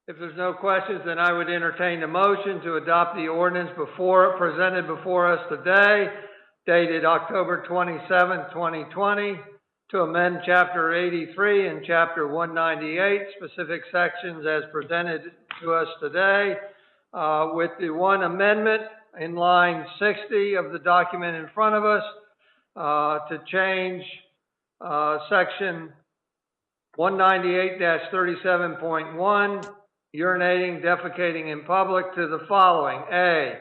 If there's no questions, then I would entertain the motion to adopt the ordinance presented before us today, dated October 27, 2020, to amend Chapter 83 and Chapter 198, specific sections as presented to us today, with the one amendment in line 60 of the document in front of us, to change Section 198-37.1, urinating, defecating in public, to the following. A,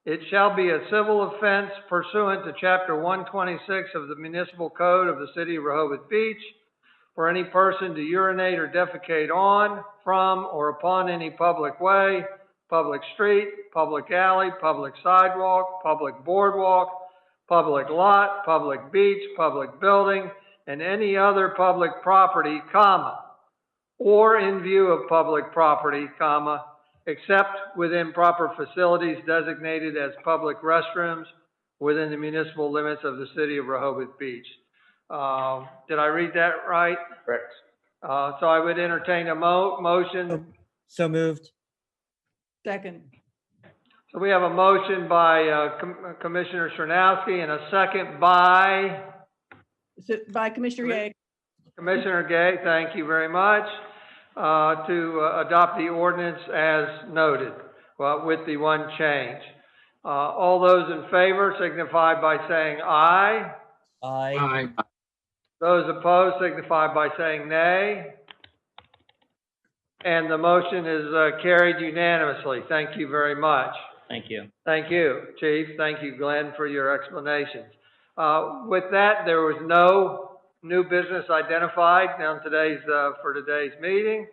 it shall be a civil offense pursuant to Chapter 126 of the Municipal Code of the City of Rehoboth Beach for any person to urinate or defecate on, from, or upon any public way, public street, public alley, public sidewalk, public boardwalk, public lot, public beach, public building, and any other public property, comma, or in view of public property, comma, except within proper facilities designated as public restrooms within the municipal limits of the City of Rehoboth Beach. Did I read that right? Correct. So I would entertain a motion. So moved. Second. So we have a motion by Commissioner Sernowski and a second by So by Commissioner Yeager. Commissioner Gay. Thank you very much. To adopt the ordinance as noted, with the one change. All those in favor signify by saying aye. Aye. Those opposed signify by saying nay. And the motion is carried unanimously. Thank you very much. Thank you. Thank you, Chief. Thank you, Glenn, for your explanations. With that, there was no new business identified on for today's meeting.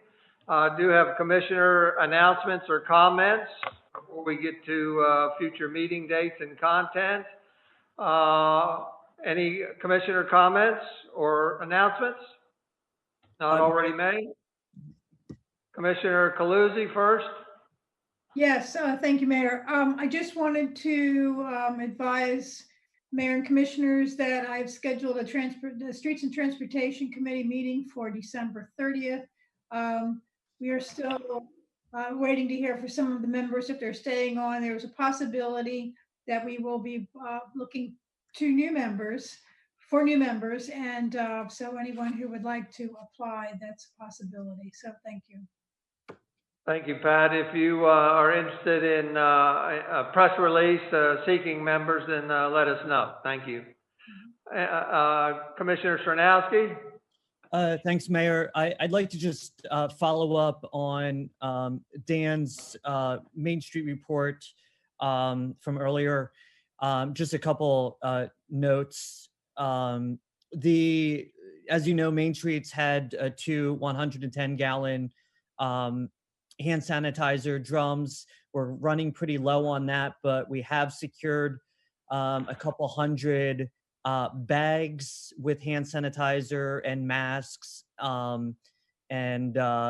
Do have commissioner announcements or comments before we get to future meeting dates and content. Any commissioner comments or announcements not already made? Commissioner Caluzzi first. Yes, thank you, Mayor. I just wanted to advise Mayor and Commissioners that I've scheduled the Streets and Transportation Committee meeting for December 30th. We are still waiting to hear from some of the members if they're staying on. There's a possibility that we will be looking to new members, and so anyone who would like to apply, that's a possibility. So thank you. Thank you, Pat. If you are interested in a press release seeking members, then let us know. Thank you. Commissioner Sernowski. Thanks, Mayor. I'd like to just follow up on Dan's Main Street report from earlier. Just a couple notes. As you know, Main Street's had 2 110-gallon hand sanitizer drums. We're running pretty low on that, but we have secured a couple hundred bags with hand sanitizer and masks and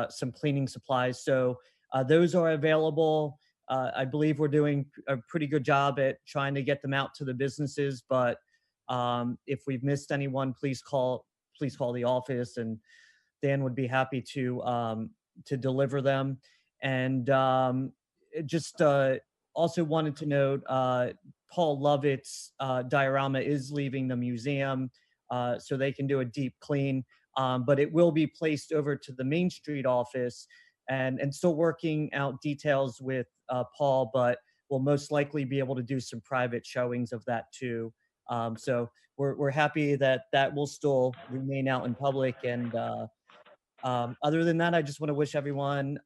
some cleaning supplies. So those are available. I believe we're doing a pretty good job at trying to get them out to the businesses, but if we've missed anyone, please call the office, and Dan would be happy to deliver them. And just also wanted to note, Paul Lovett's diorama is leaving the museum, so they can do a deep clean, but it will be placed over to the Main Street office, and still working out details with Paul, but we'll most likely be able to do some private showings of that too. So we're happy that will still remain out in public. And other than that, I just want to wish everyone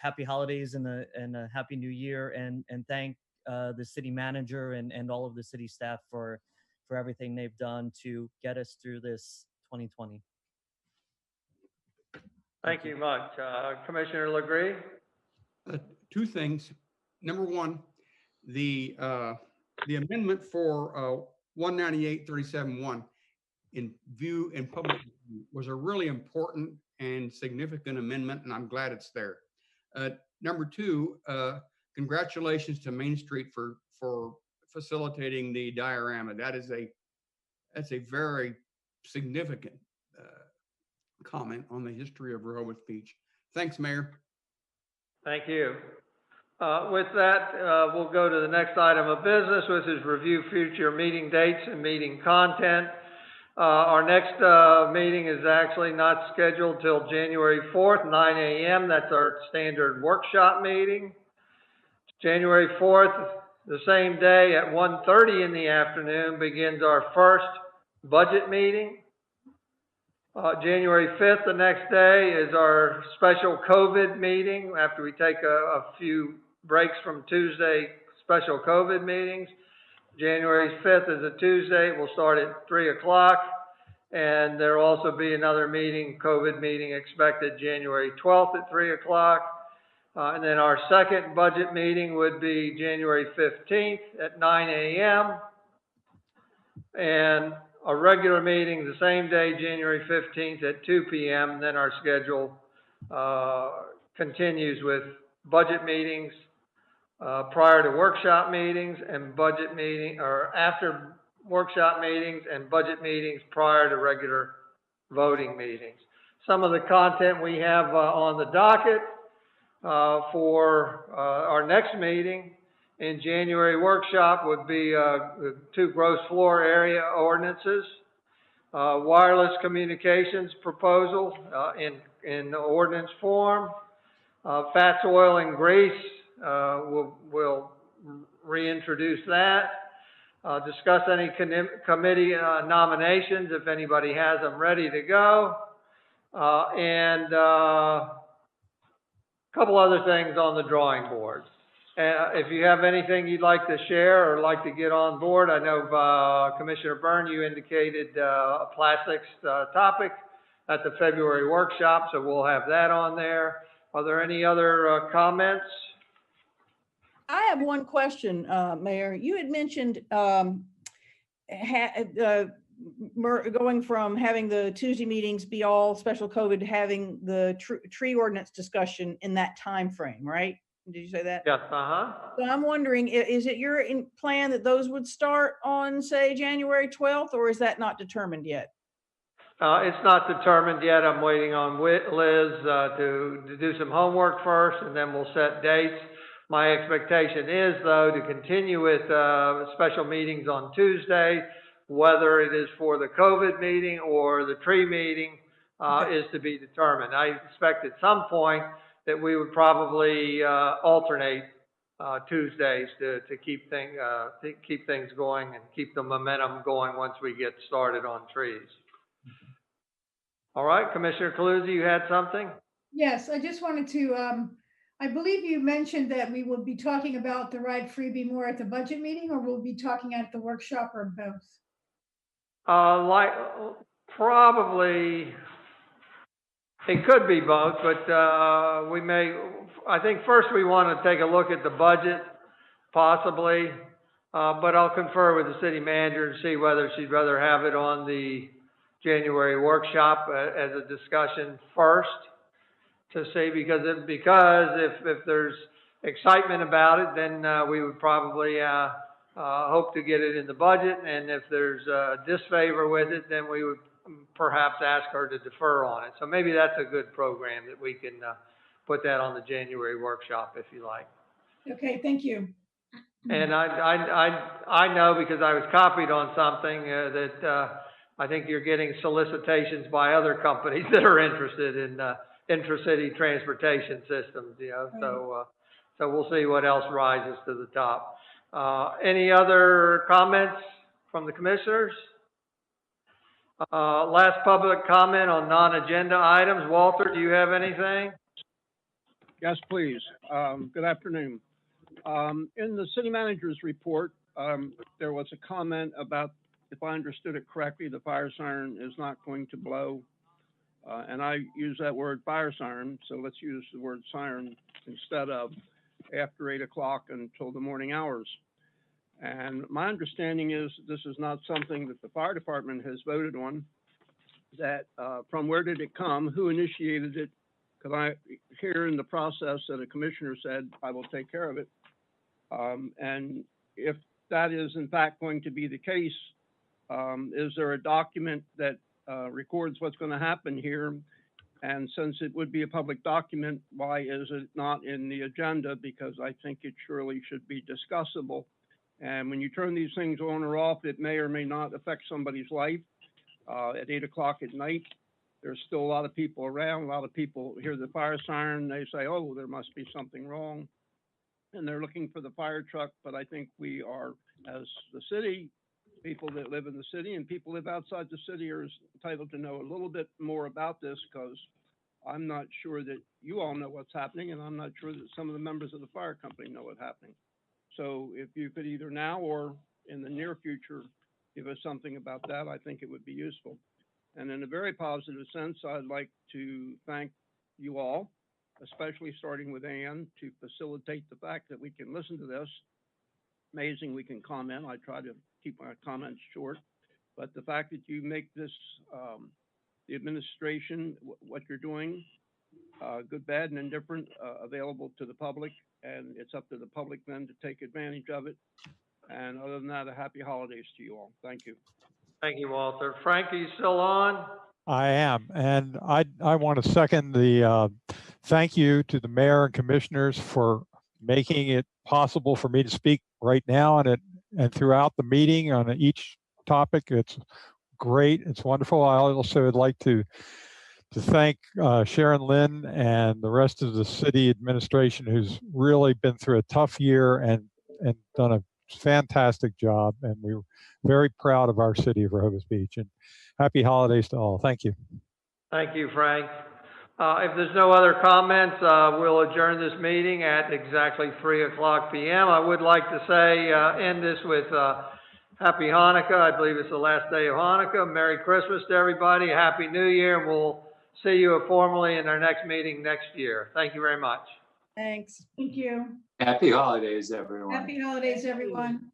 happy holidays and a happy new year, and thank the city manager and all of the city staff for everything they've done to get us through this 2020. Thank you much. Commissioner LeGree. 2 things. Number one, the amendment for 198.37.1 in public was a really important and significant amendment, and I'm glad it's there. Number 2, congratulations to Main Street for facilitating the diorama. That's a very significant comment on the history of Rehoboth Beach. Thanks, Mayor. Thank you. With that, we'll go to the next item of business, which is review future meeting dates and meeting content. Our next meeting is actually not scheduled till January 4th, 9 a.m. That's our standard workshop meeting. January 4th, the same day at 1:30 in the afternoon, begins our first budget meeting. January 5th, the next day, is our special COVID meeting after we take a few breaks from Tuesday special COVID meetings. January 5th is a Tuesday. We'll start at 3 o'clock. And there'll also be another meeting, COVID meeting, expected January 12th at 3 o'clock. And then our second budget meeting would be January 15th at 9 a.m. And a regular meeting the same day, January 15th at 2 p.m. And then our schedule continues with budget meetings prior to workshop meetings, and budget meeting, or after workshop meetings and budget meetings prior to regular voting meetings. Some of the content we have on the docket for our next meeting in January workshop would be the 2 gross floor area ordinances, wireless communications proposal in ordinance form, fats, oil, and grease, we'll reintroduce that. Discuss any committee nominations if anybody has them ready to go. And a couple other things on the drawing board. If you have anything you'd like to share or like to get on board, I know Commissioner Byrne, you indicated a plastics topic at the February workshop, so we'll have that on there. Are there any other comments? I have one question, Mayor. You had mentioned going from having the Tuesday meetings be all special COVID to having the tree ordinance discussion in that time frame, right? Did you say that? Yes, So I'm wondering, is it your plan that those would start on, say, January 12th, or is that not determined yet? It's not determined yet. I'm waiting on Liz to do some homework first, and then we'll set dates. My expectation is, though, to continue with special meetings on Tuesday, whether it is for the COVID meeting or the tree meeting is to be determined. I expect at some point that we would probably alternate Tuesdays to keep things going and keep the momentum going once we get started on trees. All right, Commissioner Calusi, you had something? Yes, I just wanted to, I believe you mentioned that we will be talking about the ride freebie more at the budget meeting, or we'll be talking at the workshop, or both? Probably, it could be both, but I think first we want to take a look at the budget, possibly, but I'll confer with the city manager and see whether she'd rather have it on the January workshop as a discussion first, to see, because if there's excitement about it, then we would probably hope to get it in the budget, and if there's disfavor with it, then we would perhaps ask her to defer on it. So maybe that's a good program that we can put that on the January workshop if you like. Okay, thank you. And I know, because I was copied on something that I think you're getting solicitations by other companies that are interested in intracity transportation systems, you know, so we'll see what else rises to the top. Any other comments from the commissioners? Last public comment on non-agenda items. Walter, do you have anything? Yes, please. Good afternoon. In the city manager's report, there was a comment about, if I understood it correctly, the fire siren is not going to blow. And I use that word fire siren, so let's use the word siren instead of after 8 o'clock until the morning hours. And my understanding is this is not something that the fire department has voted on. That from where did it come? Who initiated it? Because I hear in the process that a commissioner said, I will take care of it. And if that is in fact going to be the case, is there a document that records what's going to happen here? And since it would be a public document, why is it not in the agenda? Because I think it surely should be discussable. And when you turn these things on or off, it may or may not affect somebody's life. At 8 o'clock at night, there's still a lot of people around. A lot of people hear the fire siren. They say, oh, there must be something wrong. And they're looking for the fire truck. But I think we are, as the city, people that live in the city and people live outside the city are entitled to know a little bit more about this, because I'm not sure that you all know what's happening, and I'm not sure that some of the members of the fire company know what's happening. So if you could either now or in the near future give us something about that, I think it would be useful. And in a very positive sense, I'd like to thank you all, especially starting with Ann, to facilitate the fact that we can listen to this. Amazing we can comment. I try to keep my comments short, but the fact that you make this, the administration, what you're doing, good, bad, and indifferent, available to the public, and it's up to the public then to take advantage of it. And other than that, a happy holidays to you all. Thank you. Thank you, Walter. Frank, are you still on? I am, and I want to second the thank you to the mayor and commissioners for making it possible for me to speak right now and throughout the meeting on each topic. It's great. It's wonderful. I also would like to thank Sharon Lynn and the rest of the city administration, who's really been through a tough year and done a fantastic job. And we're very proud of our city of Rehoboth Beach. And happy holidays to all. Thank you. Thank you, Frank. If there's no other comments, we'll adjourn this meeting at exactly 3:00 p.m. I would like to say, end this with Happy Hanukkah. I believe it's the last day of Hanukkah. Merry Christmas to everybody. Happy New Year. And we'll see you formally in our next meeting next year. Thank you very much. Thanks. Thank you. Happy holidays, everyone. Happy holidays, everyone.